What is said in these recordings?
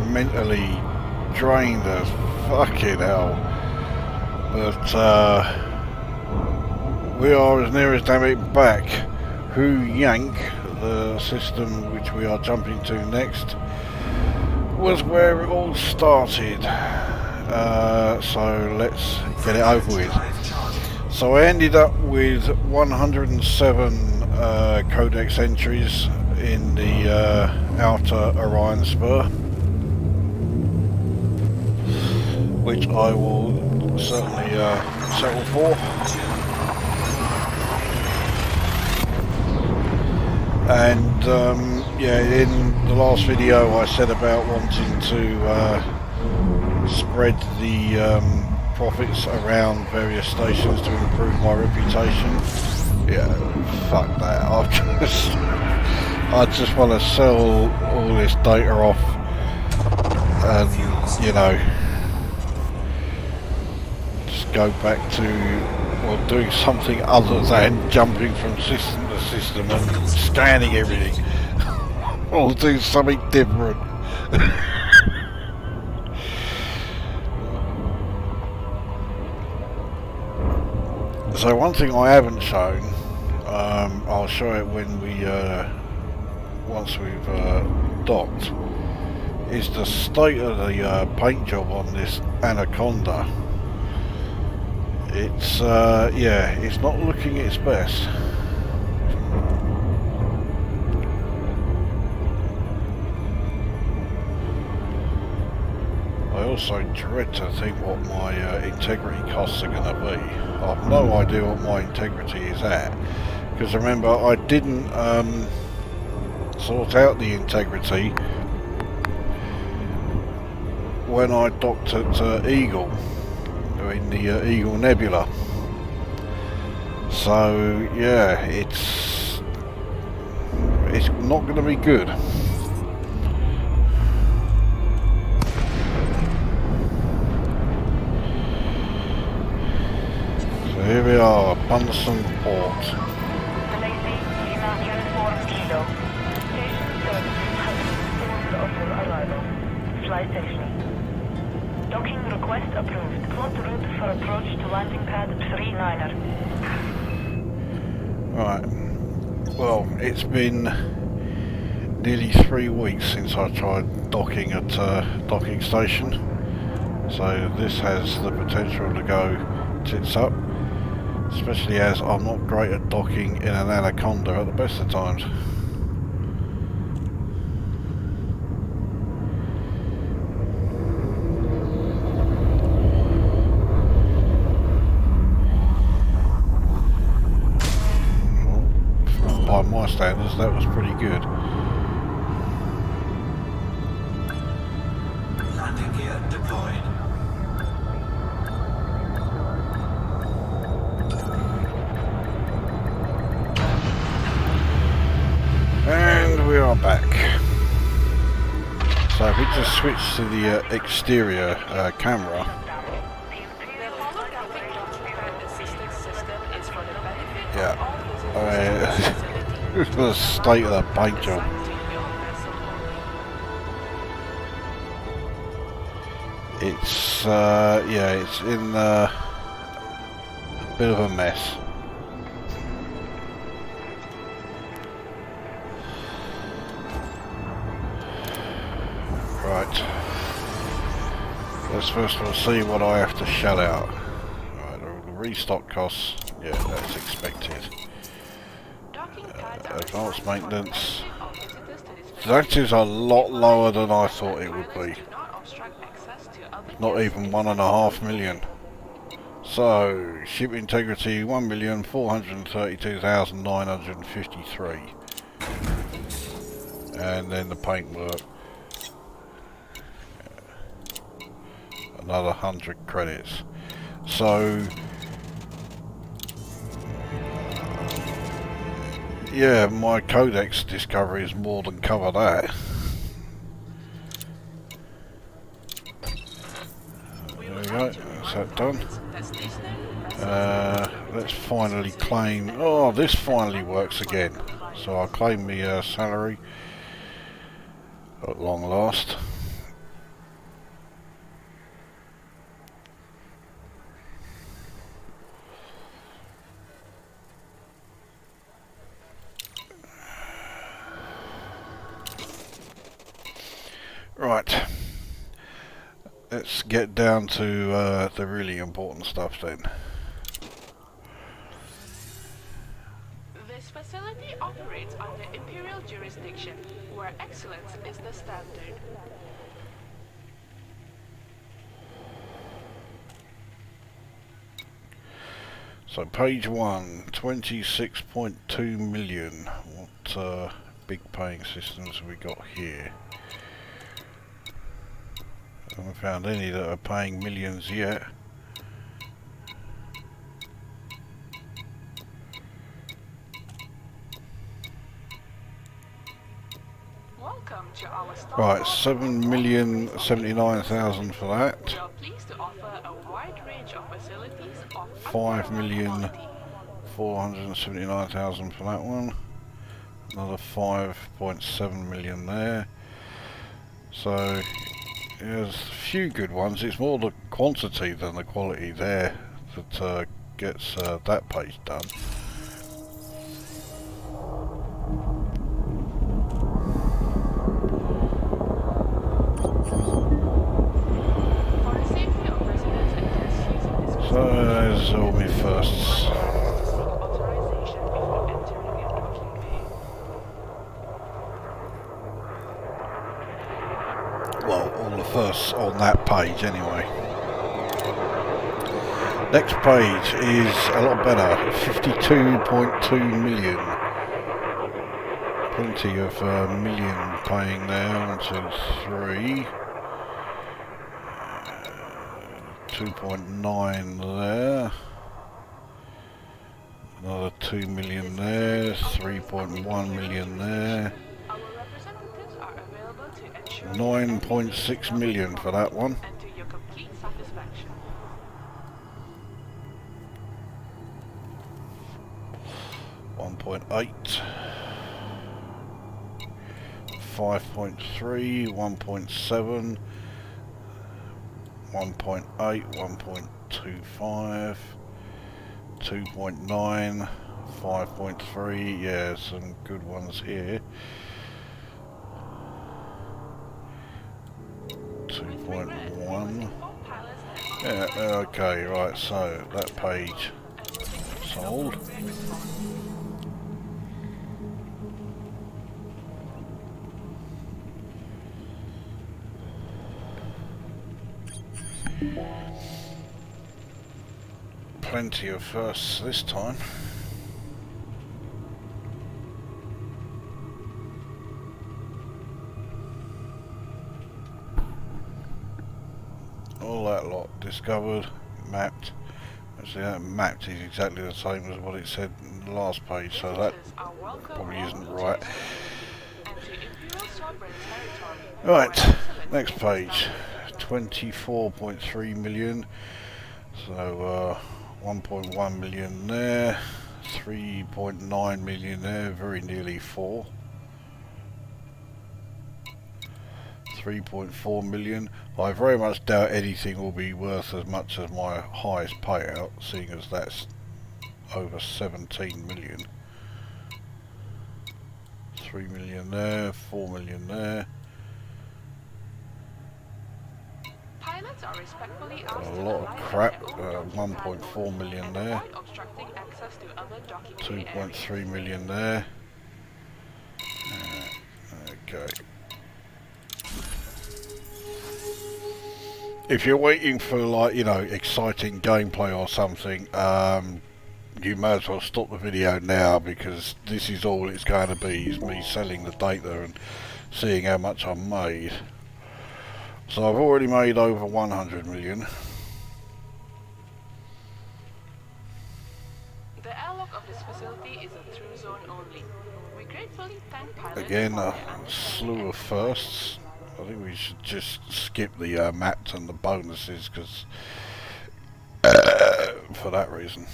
mentally drained as fucking hell. But we are as near as damn it back. Who Yank, the system which we are jumping to next, was where it all started. So let's get it over with. So I ended up with 107 codex entries in the outer Orion spur, which I will certainly settle for. And yeah, in the last video I said about wanting to spread the profits around various stations to improve my reputation. Yeah, fuck that. I just want to sell all this data off and, you know, just go back to, well, doing something other than jumping from system to system and scanning everything. Or do something different. So one thing I haven't shown, I'll show it when we, once we've docked, is the state of the paint job on this Anaconda. It's, yeah, it's not looking its best. I also dread to think what my integrity costs are going to be. I've no idea what my integrity is at, because remember I didn't sort out the integrity when I docked at Eagle, in the Eagle Nebula. So yeah, it's not going to be good. Here we are, Bunsen Port. Docking request approved. Plot route for approach to landing pad 39er. Right. Well, it's been nearly 3 weeks since I tried docking at docking station. So this has the potential to go tits up. Especially as I'm not great at docking in an Anaconda at the best of times. Well, by my standards, that was pretty good. Landing gear deployed. And we are back. So if we just switch to the exterior camera. Yeah. The state of the paint job. It's yeah, it's in a bit of a mess. Right, let's first of all see what I have to shell out. Right, the restock costs, yeah, that's expected. Advanced maintenance, that is a lot lower than I thought it would be. Not even 1.5 million. So, ship integrity 1,432,953. And then the paintwork. Another 100 credits. So yeah, my codex discoveries more than cover that. There we go, that's that done. Let's finally claim, oh, this finally works again. So I'll claim the salary at long last. Right, let's get down to the really important stuff then. This facility operates under imperial jurisdiction, where excellence is the standard. So page 1, 26.2 million. What big paying systems have we got here? I haven't found any that are paying millions yet. Welcome to our Right, 7,079,000 for that. We are pleased to offer a wide range of facilities of 5,479,000 for that one. Another 5.7 million there. So there's a few good ones. It's more the quantity than the quality there that gets that page done. For the safety of residents and guests using this So there's all my firsts. authorization before entering your docking bay. Well, all the firsts on that page anyway. Next page is a lot better, 52.2 million. Plenty of million paying there, 1, 2, 3. 2.9 there. Another 2 million there, 3.1 million there. Our representatives are available to ensure 9.6 million for that one. and to your complete satisfaction. 1.8, 5.3, 1.7, 1.8, 1.25, 2.9, 5.3, yeah, some good ones here. 2.1, yeah, okay, right, so that page sold. Plenty of firsts this time. All that lot discovered, mapped. Actually, that mapped is exactly the same as what it said in the last page, so that probably isn't right. Right, next page. 24.3 million. So 1.1 million there, 3.9 million there, very nearly 4. 3.4 million. I very much doubt anything will be worth as much as my highest payout, seeing as that's over 17 million. 3 million there, 4 million there. Pilots are respectfully A asked lot of crap, 1.4 million there, 2.3 million there. Okay. If you're waiting for, like, you know, exciting gameplay or something, you may as well stop the video now, because this is all it's going to be, is me selling the data and seeing how much I've made. So I've already made over 100 million. The airlock of this facility is a through zone only. We gratefully thank pilots. Again, a slew of firsts. I think we should just skip the maps and the bonuses, because for that reason.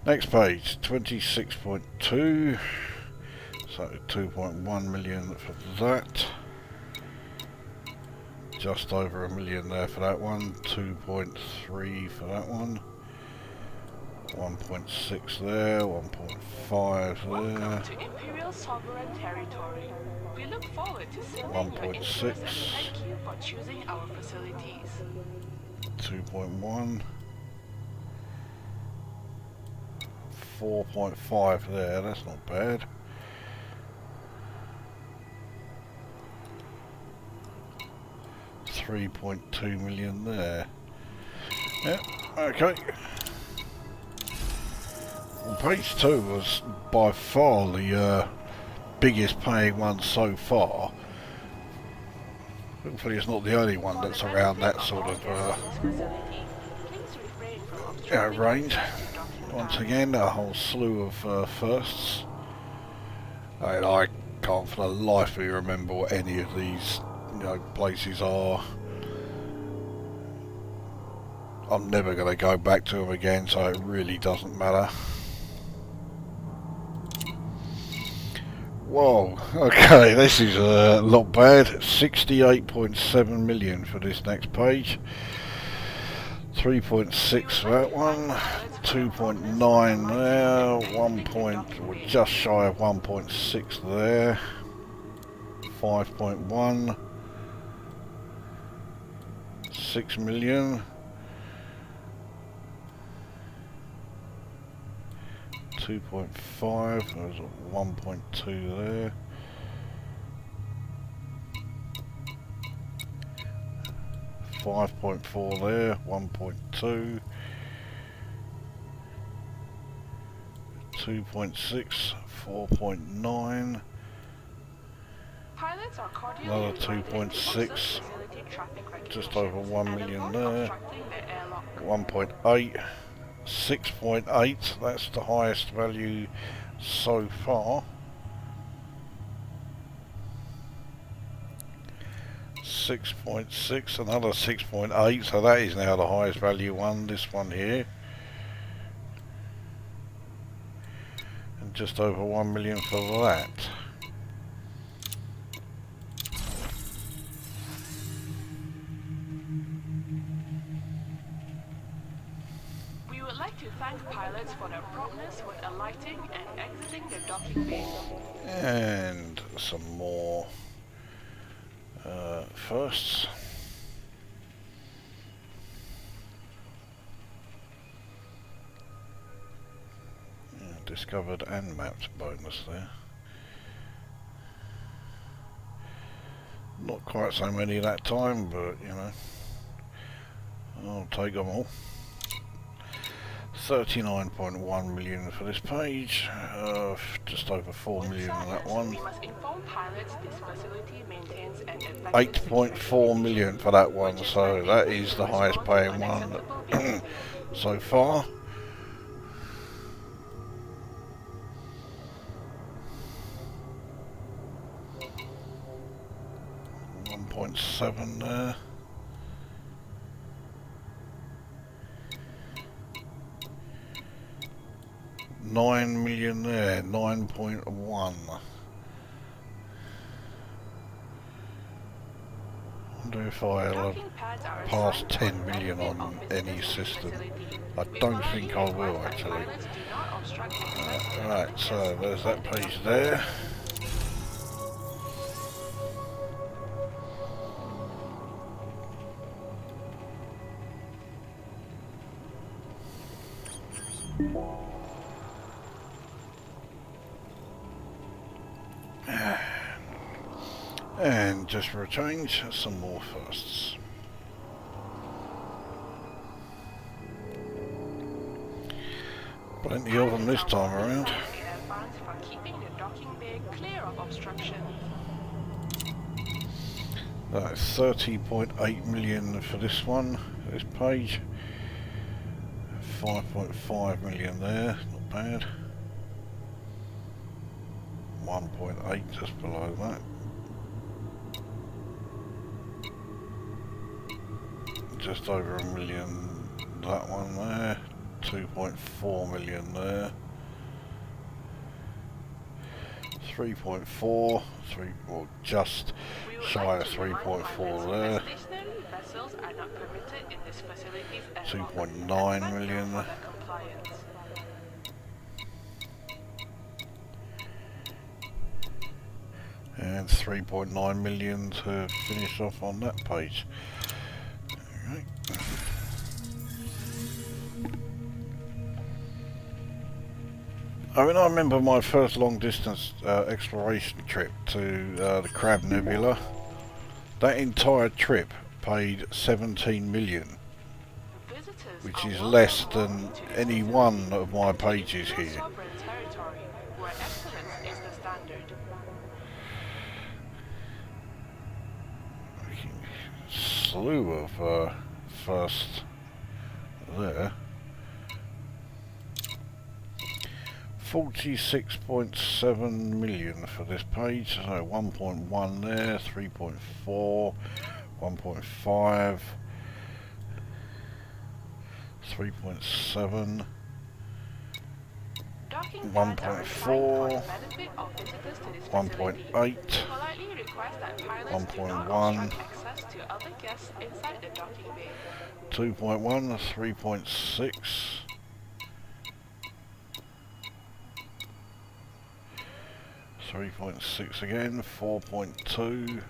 Next page, 26.2. So 2.1 million for that. Just over a million there for that one. 2.3 for that one. 1.6 there, 1.5 there. Welcome to Imperial Sovereign Territory. We look forward to serving your 1.6. interests and thank you for choosing our facilities. 2.1. 4.5 there, that's not bad. $3.2 million there. Yeah, okay. Well, page 2 was by far the biggest paying one so far. Hopefully it's not the only one that's around that sort of range. Once again, a whole slew of firsts. And I can't for the life of me remember what any of these places are. I'm never going to go back to them again, so it really doesn't matter. Whoa, okay, this is not bad. 68.7 million for this next page. 3.6 for that one. 2.9 there. 1. We're just shy of 1.6 there. 5.1. 6 million. 2.5, there's 1.2 there. 5.4 there, 1.2. 2.6, 4.9. Another 2.6, just over 1 million there. 1.8. 6.8, that's the highest value so far. 6.6, another 6.8, so that is now the highest value one, this one here. And just over 1 million for that. To thank pilots for their promptness when alighting and exiting the docking bay. And some more firsts. Yeah, discovered and mapped bonus there. Not quite so many that time, but I'll take them all. 39.1 million for this page, just over 4 million on that one. 8.4 million for that one, so that is the highest paying one so far. $1.7 there. 9 million there, 9.1. I wonder if I'll pass 10 million on any system. I don't think I will actually. Right, so there's that page there. And just for a change, some more firsts. Plenty of them this time around. That's 30.8 million for this one, this page. 5.5 million there, not bad. 1.8 just below that. Just over a million that one there. 2.4 million there. 3.4, or just shy of 3.4 there. 2.9 million. And 3.9 million to finish off on that page. Alright. I mean, I remember my first long distance exploration trip to the Crab Nebula. That entire trip paid 17 million, which is less than any one of my pages here. Slew of first there. 46.7 million for this page, so 1.1 there, 3.4, 1.5, 3.7, 1.4, 1.8, 1.1, 2.1, 3.6, 3.6 again, 4.2,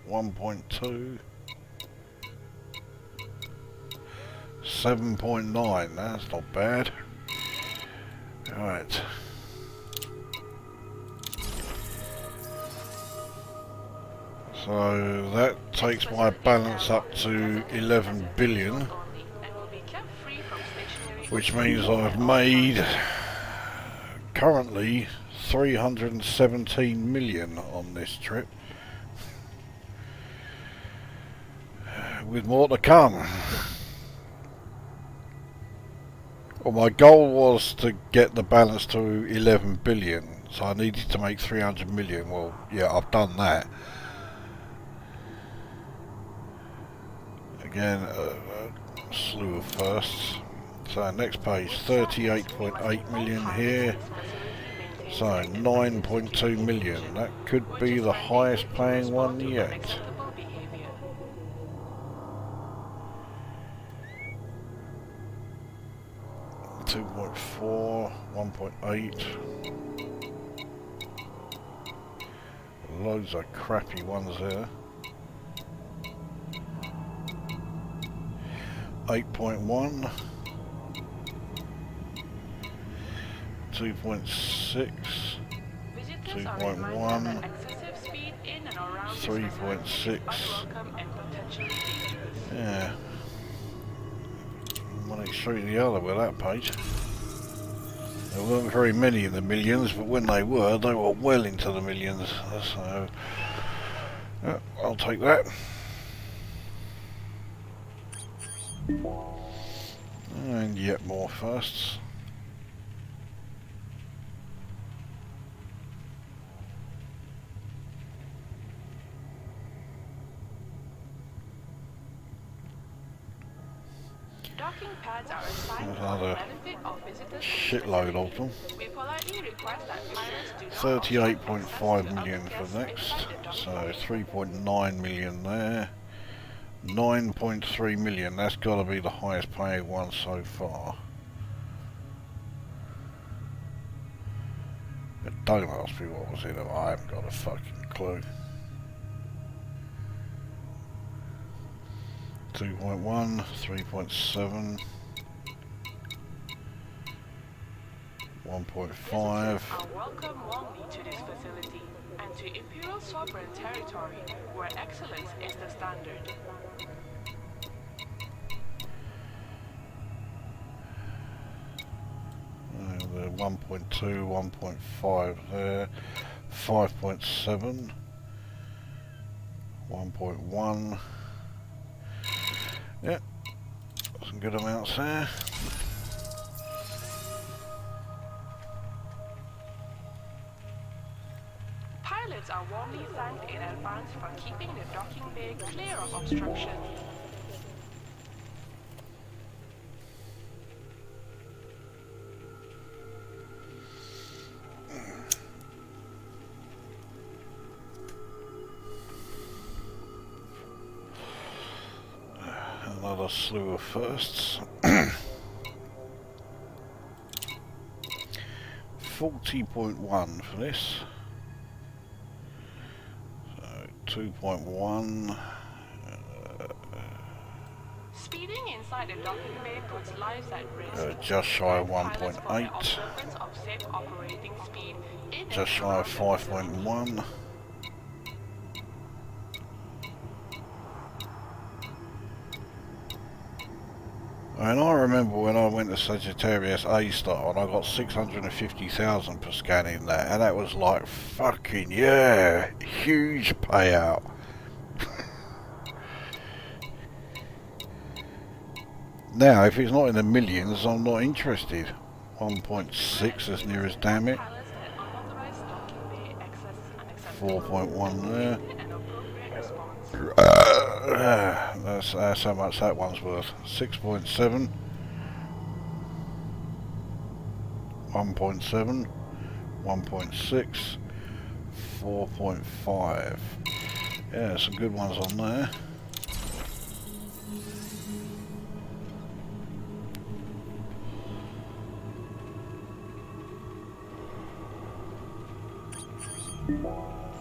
1.2, 7.9, that's not bad. Right. So that takes my balance up to 11 billion, which means I've made currently 317 million on this trip, with more to come. Well, my goal was to get the balance to 11 billion, so I needed to make 300 million. Well, yeah, I've done that. Again, a slew of firsts. So next page, 38.8 million here. So 9.2 million. That could be the highest paying one yet. .4, 1.8. Loads of crappy ones there. 8.1, 2.6, 2.1, 3.6. Yeah. One extreme the other with that page. There weren't very many in the millions, but when they were well into the millions. So yeah, I'll take that. And yet more firsts. Docking pads are assigned for Another the benefit of visitors. shitload of them. We politely request that pilots do not 38.5 million for next. So 3.9 million there. 9.3 million, that's got to be the highest paying one so far. Don't ask me what was in it, I haven't got a fucking clue. 2.1, 3.7, 1.5. are welcome warmly to this facility and to Imperial Sovereign Territory, where excellence is the standard. The 1.2, 1.5 there, 5.7, 1.1. Yeah, some good amounts there. Pilots are warmly thanked in advance for keeping the docking bay clear of obstruction. Another slew of firsts. 40.1 for this. 2.1. Speeding inside the docking bay puts lives at risk. Just shy of Pilots for the 1.8. observance of safe operating speed in and Just shy around of the facility. 5.1. And I remember when I went to Sagittarius A-Star and I got 650,000 per scanning that, and that was like fucking yeah, huge payout. Now, if it's not in the millions, I'm not interested. 1.6 as near as damn it. 4.1 there. That's how much that one's worth. 6.7. 1.7. 1.6. 4.5. Yeah, some good ones on there.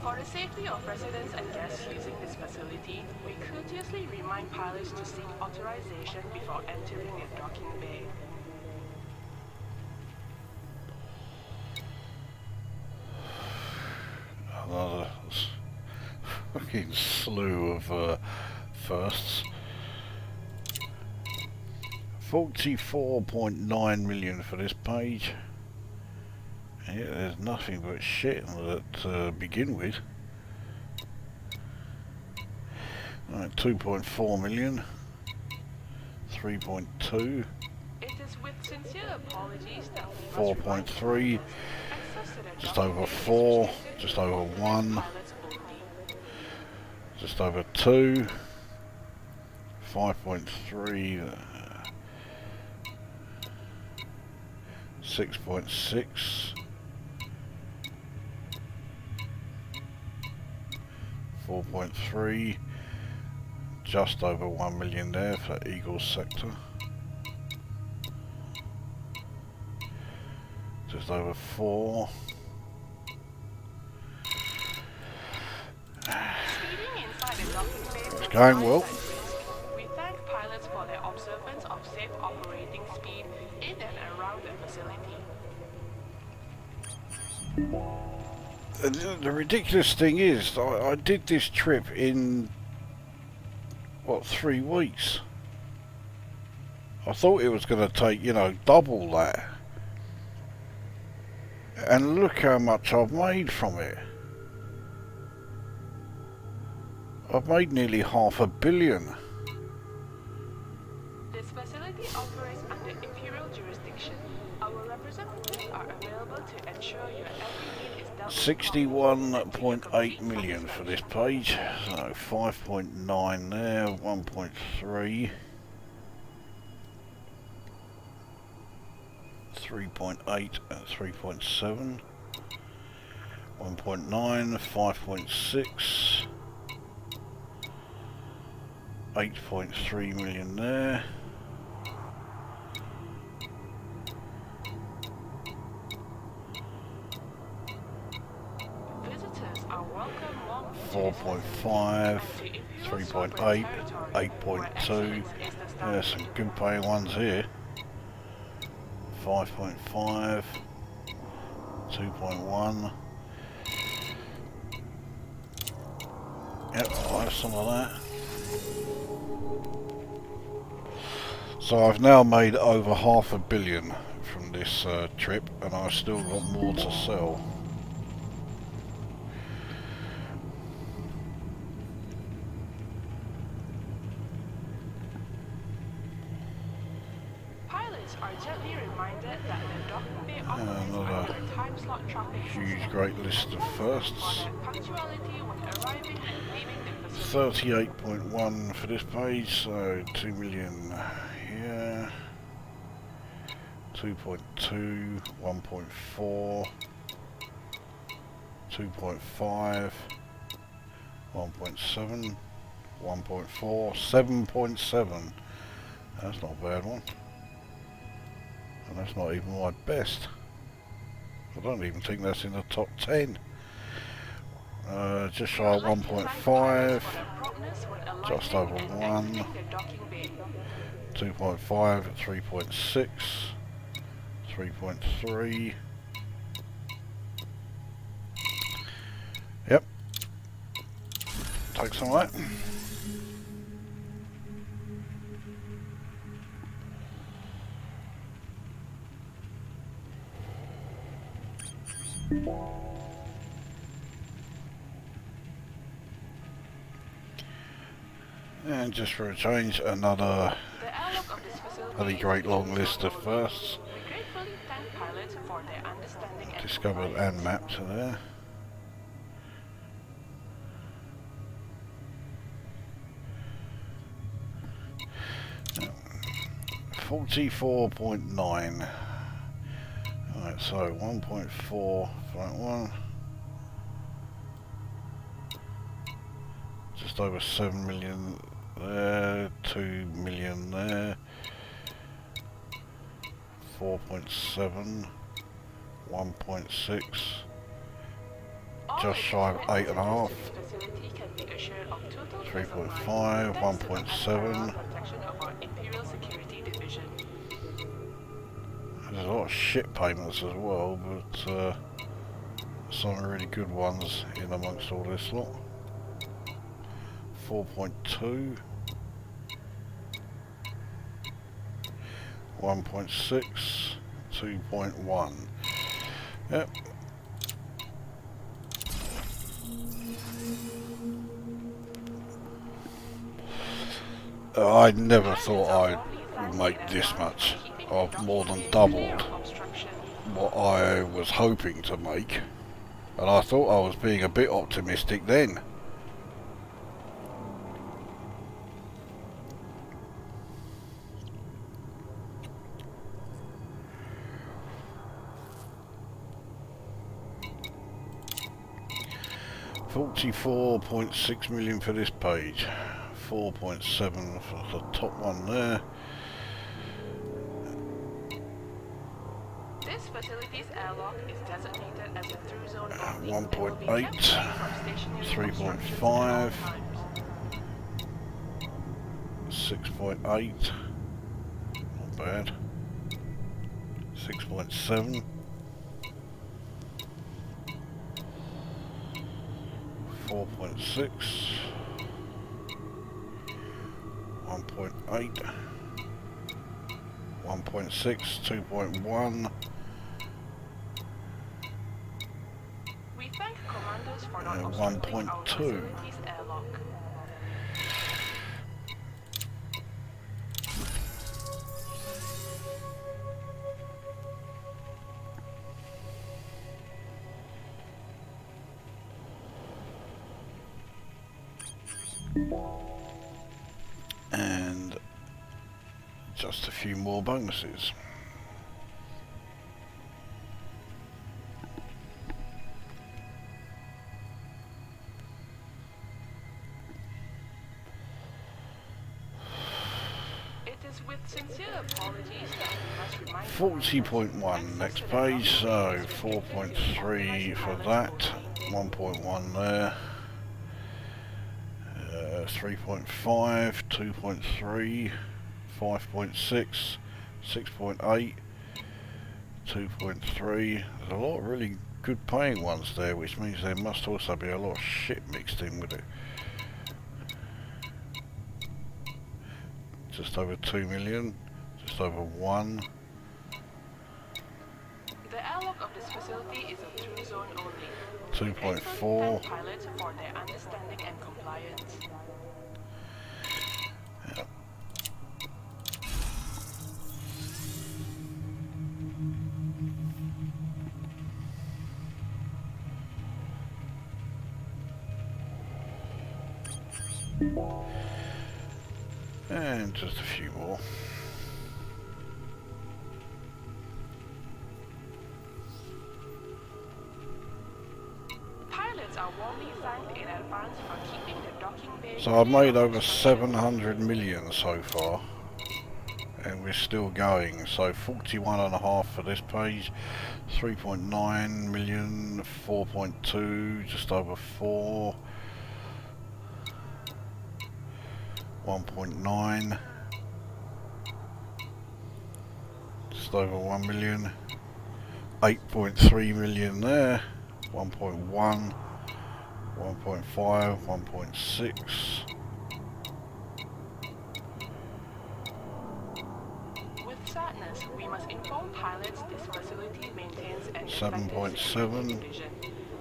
For the safety of residents and guests using this facility, we courteously remind pilots to seek authorization before entering the docking bay. Another fucking slew of firsts. 44.9 million for this page. Yeah, there's nothing but shit to begin with. Right, 2.4 million. 3.2. It is with sincere apologies that we must 4.3. access to the Just docking over bay is 4. restricted Just to over 1. pilots only. Just over 2. 5.3. 6.6. 4.3, just over 1 million there for Eagle sector. Just over 4. It's going well. We thank pilots for their observance of safe operating speed in and around the facility. The ridiculous thing is, I did this trip in, what, 3 weeks? I thought it was going to take, you know, double that. And look how much I've made from it. I've made nearly $500 million. This facility operates under Imperial jurisdiction. Our representatives are available to ensure your every need is dealt with. 61.8 million for this page, so 5.9 there, 1.3, 3.8 and 3.7, 1.9, 5.6, 8.3 million there. Visitors are welcome along 4.5, 3.8, 8.2. There's some good paying ones here. 5.5, 2.1. Yep, I'll have some of that. So I've now made over $500 million from this trip, and I've still got more to sell. Pilots are gently reminded that the docking bay operates Another under time slot traffic huge, system. great list of firsts. For their punctuality when arriving and leaving the facility. 38.1 for this page, so 2 million here. 2.2, 1.4, 2.5, 1.7, 1.4, 7.7. That's not a bad one. And that's not even my best. I don't even think that's in the top 10. Just shy of 1.5, just over 1, 2.5, 3.6, 3.3. Yep, take some of that. And just for a change, another really great long list of firsts discovered and mapped to there. Yeah. 44.9. Alright, so 1.4 for that one. Just over 7 million there, 2 million there, 4.7, 1.6, just shy of 8.5, 3.5, 1.7. There's a lot of shit payments as well, but some really good ones in amongst all this lot. 4.2, 1.6, 2.1. Yep. I never thought I'd make this much. I've more than doubled what I was hoping to make, and I thought I was being a bit optimistic then. $44.6 million for this page, 4.7 for the top one there. This facility's airlock is designated as a through zone only. 1.8, 3.5, 6.8, not bad, 6.7, 4.6, 1.8, 1.6, 2.1. We thank commanders for not 1.2. airlock. And just a few more bonuses. It is with sincere apologies that we must remind 40.1 next page, so 4.3 for that, 1.1 there, 3.5, 2.3, 5.6, 6.8, 2.3. There's a lot of really good paying ones there, which means there must also be a lot of shit mixed in with it. Just over 2 million, just over 1. the airlock of this facility is a through zone only. 2.4. Pilots for their understanding and compliance. Yeah. And just a few more. Pilots are warmly thanked in advance for keeping the docking bay. So I've made over 700 million so far, and we're still going. So 41.5 for this page, 3.9 million, 4.2, just over 4, 1.9, just over 1 million, 8.3 million there, 1.1, 1.5, 1.6. With sadness, we must inform pilots this facility maintains an 7.7, division,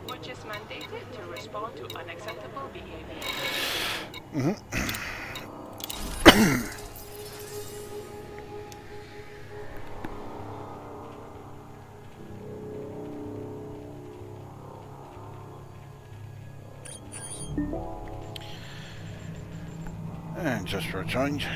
which is mandated to respond to unacceptable behavior. And just for a change.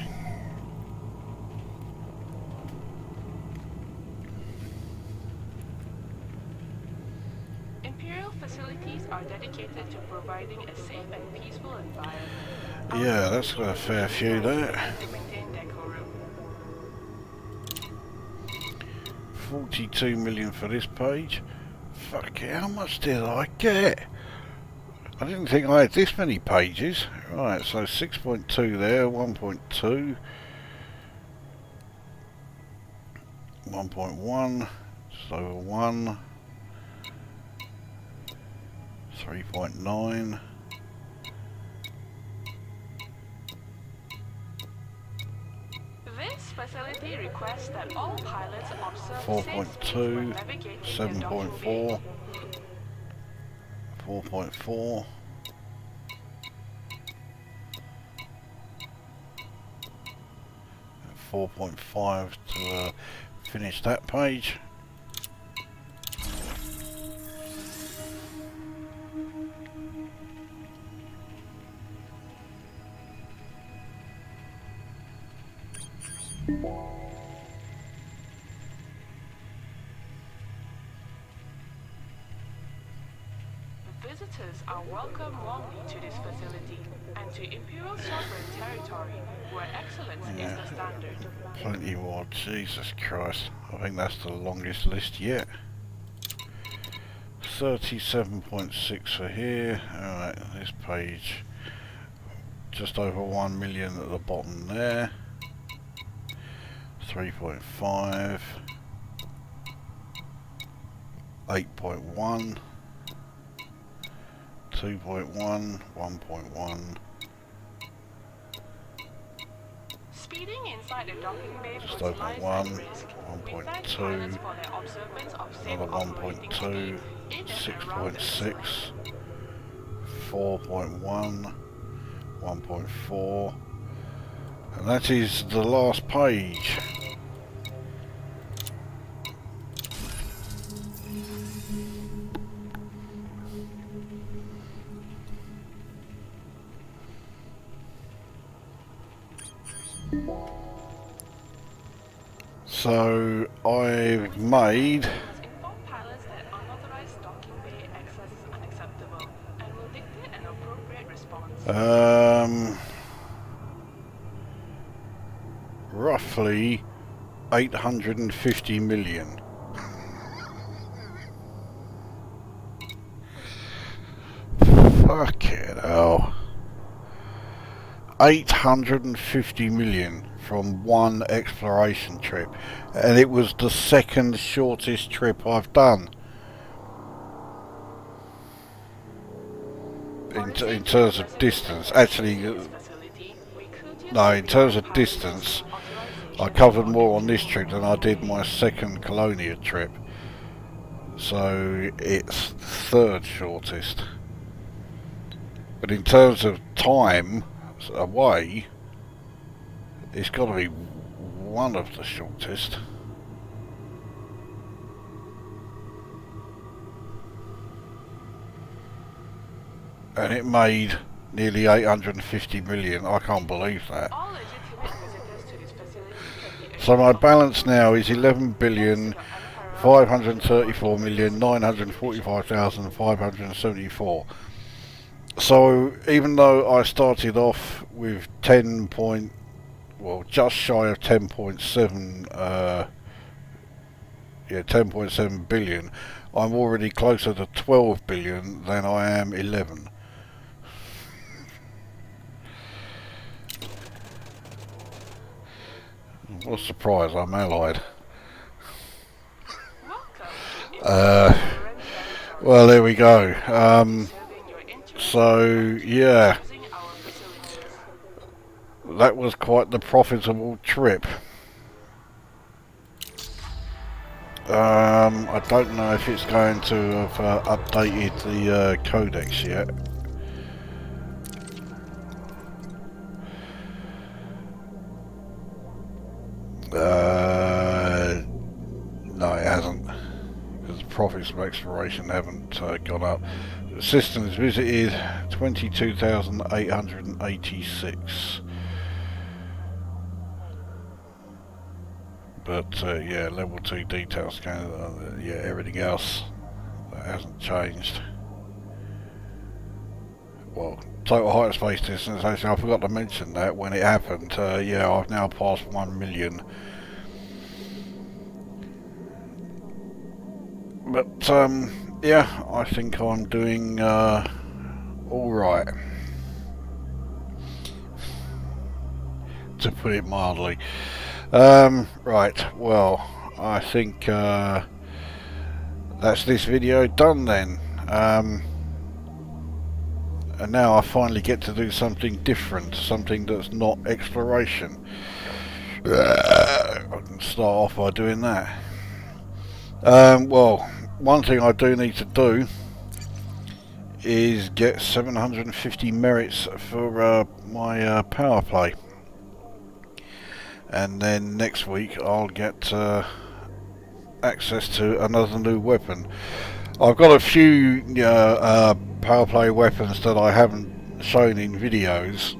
Imperial facilities are dedicated to providing a safe and peaceful environment. Yeah, that's got a fair few there. To maintain decorum. 42 million for this page. Fuck it, how much did I get? I didn't think I had this many pages. Right, so 6.2 there, 1.2, 1.1, just over 1, 3.9, This facility requests that all pilots observe 4.2, when navigating the 7.4, 4.4, 4.5 to finish that page. Visitors are welcome warmly to this facility and to Imperial Sovereign territory, where excellence is the standard. Plenty more, Jesus Christ. I think that's the longest list yet. 37.6 for here. Alright, this page just over 1 million at the bottom there. 3.5, 8.1, 2.1, 1.1. Speeding inside the docking bay Just puts over lives 1, at risk. We 1.2, thank pilots for their observance of safe another operating 1.2, speed in and around the 6.6, facility. 4.1, 1.4, and that is the last page. So I've made Inform pilots that unauthorized docking bay access is unacceptable and will dictate an appropriate response. roughly 850 million. Fucking hell. 850 million from one exploration trip, and it was the second shortest trip I've done in terms of distance. Actually, no, in terms of distance, I covered more on this trip than I did my second Colonia trip, so it's third shortest. But in terms of time away, it's got to be one of the shortest. And it made nearly 850 million. I can't believe that. All legitimate visitors to this facility can be So my balance now is 11,534,945,574. So even though I started off with just shy of 10.7 yeah, 10.7 billion. I'm already closer to 12 billion than I am 11. What a surprise, I'm allied. Well, there we go. So, yeah, that was quite the profitable trip. I don't know if it's going to have updated the codecs yet. No, it hasn't, because the profits of exploration haven't gone up. Systems visited 22,886. But yeah, level 2 detail scan, yeah, everything else that hasn't changed. Well, total height of space distance, actually I forgot to mention that when it happened. Yeah, I've now passed 1 million. But yeah, I think I'm doing alright, to put it mildly. Right, well, I think that's this video done then. And now I finally get to do something different, something that's not exploration. I can start off by doing that. Well, one thing I do need to do is get 750 merits for my power play. And then next week I'll get access to another new weapon. I've got a few power play weapons that I haven't shown in videos,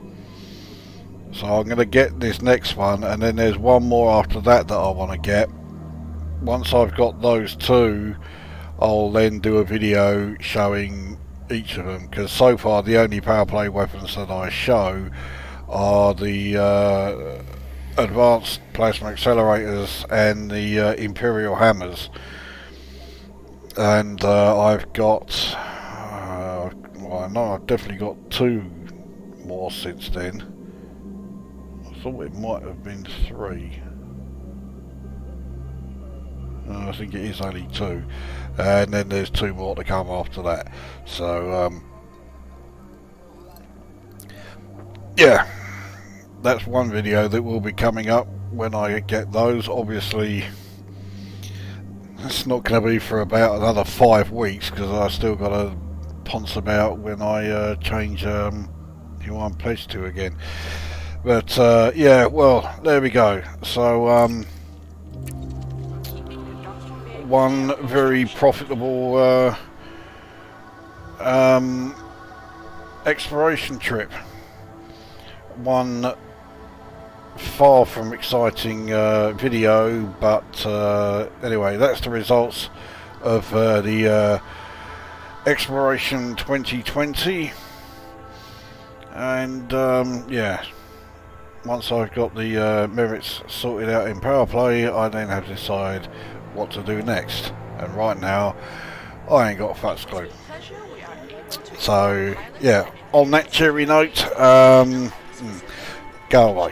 so I'm going to get this next one, and then there's one more after that that I want to get. Once I've got those two, I'll then do a video showing each of them, because so far the only power play weapons that I show are the advanced plasma accelerators and the imperial hammers. And I've got well, I know I've definitely got 2 more since then. I thought it might have been 3. No, I think it is only 2, and then there's 2 more to come after that. So yeah, that's one video that will be coming up when I get those. Obviously it's not going to be for about another 5 weeks, because I still got to ponce about when I change who I'm pledged to again. But yeah, well, there we go. So one very profitable exploration trip. One far from exciting video, but anyway, that's the results of the Exploration 2020. And yeah, once I've got the merits sorted out in power play, I then have to decide what to do next, and right now I ain't got a fuck's clue. So yeah, on that cheery note, go away.